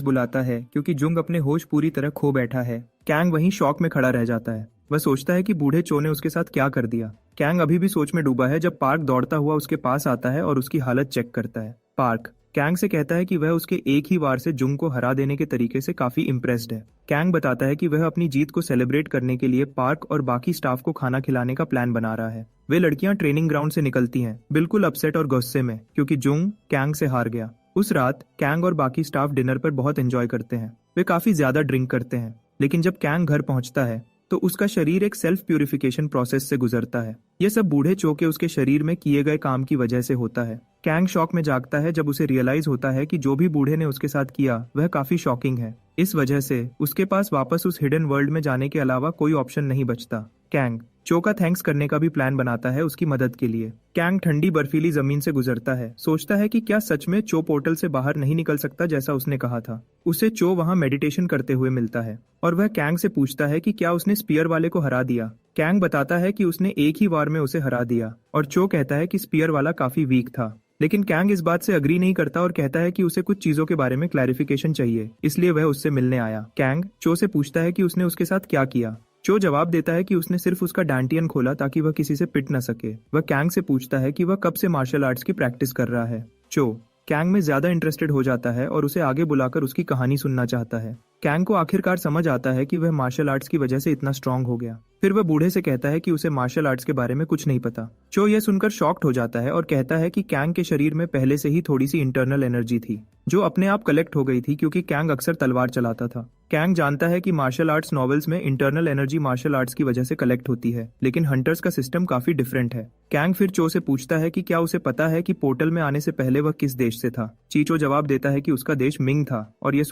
बुलाता है क्योंकि जुंग अपने होश पूरी तरह खो बैठा है। कैंग वहीं शॉक में खड़ा रह जाता है। वह सोचता है कि बूढ़े चो ने उसके साथ क्या कर दिया। कैंग अभी भी सोच में डूबा है जब पार्क दौड़ता हुआ उसके पास आता है और उसकी हालत चेक करता है। पार्क कैंग से कहता है कि वह उसके एक ही वार से जुंग को हरा देने के तरीके से काफी इम्प्रेस्ड है। कैंग बताता है कि वह अपनी जीत को सेलिब्रेट करने के लिए पार्क और बाकी स्टाफ को खाना खिलाने का प्लान बना रहा है। वे लड़कियां ट्रेनिंग ग्राउंड से निकलती हैं, बिल्कुल अपसेट और गुस्से में, क्योंकि जुंग कैंग से हार गया। उस रात कैंग और बाकी स्टाफ डिनर पर बहुत एंजॉय करते हैं। वे काफी ज्यादा ड्रिंक करते हैं, लेकिन जब कैंग घर पहुंचता है तो उसका शरीर एक सेल्फ प्यूरिफिकेशन प्रोसेस से गुजरता है। यह सब बूढ़े चो के उसके शरीर में किए गए काम की वजह से होता है। कैंग शॉक में जागता है जब उसे रियलाइज होता है कि जो भी बूढ़े ने उसके साथ किया वह काफी शॉकिंग है। इस वजह से उसके पास वापस उस हिडन वर्ल्ड में जाने के अलावा कोई ऑप्शन नहीं बचता। कैंग चो का थैंक्स करने का भी प्लान बनाता है उसकी मदद के लिए। कैंग ठंडी बर्फीली जमीन से गुजरता है, सोचता है कि क्या सच में चो पोर्टल से बाहर नहीं निकल सकता जैसा उसने कहा था। उसे चो वहां मेडिटेशन करते हुए मिलता है और वह कैंग से पूछता है कि क्या उसने स्पीयर वाले को हरा दिया। कैंग बताता है कि उसने एक ही वार में उसे हरा दिया और चो कहता है कि स्पीयर वाला काफी वीक था। लेकिन कैंग इस बात से अग्री नहीं करता और कहता है कि उसे कुछ चीजों के बारे में क्लैरिफिकेशन चाहिए, इसलिए वह उससे मिलने आया। कैंग चो से पूछता है कि उसने उसके साथ क्या किया। चो जवाब देता है कि उसने सिर्फ उसका डांटियन खोला ताकि वह किसी से पिट न सके। वह कैंग से पूछता है कि वह कब से मार्शल आर्ट्स की प्रैक्टिस कर रहा है। चो कैंग में ज्यादा इंटरेस्टेड हो जाता है और उसे आगे बुलाकर उसकी कहानी सुनना चाहता है। कैंग को आखिरकार समझ आता है कि वह मार्शल आर्ट्स की वजह से इतना स्ट्रांग हो गया। फिर वह बूढ़े से कहता है कि उसे मार्शल आर्ट्स के बारे में कुछ नहीं पता। चो यह सुनकर शॉक्ड हो जाता है और कहता है कि कैंग के शरीर में पहले से ही थोड़ी सी इंटरनल एनर्जी थी जो अपने आप कलेक्ट हो गई थी, क्योंकि कैंग अक्सर तलवार चलाता था। कैंग जानता है कि मार्शल आर्ट्स नॉवेल्स में इंटरनल एनर्जी मार्शल आर्ट्स की वजह से कलेक्ट होती है, लेकिन हंटर्स का सिस्टम काफी डिफरेंट है। कैंग फिर चो से पूछता है कि क्या उसे पता है कि पोर्टल में आने से पहले वह किस देश से था। चीचो जवाब देता है कि उसका देश मिंग था और ये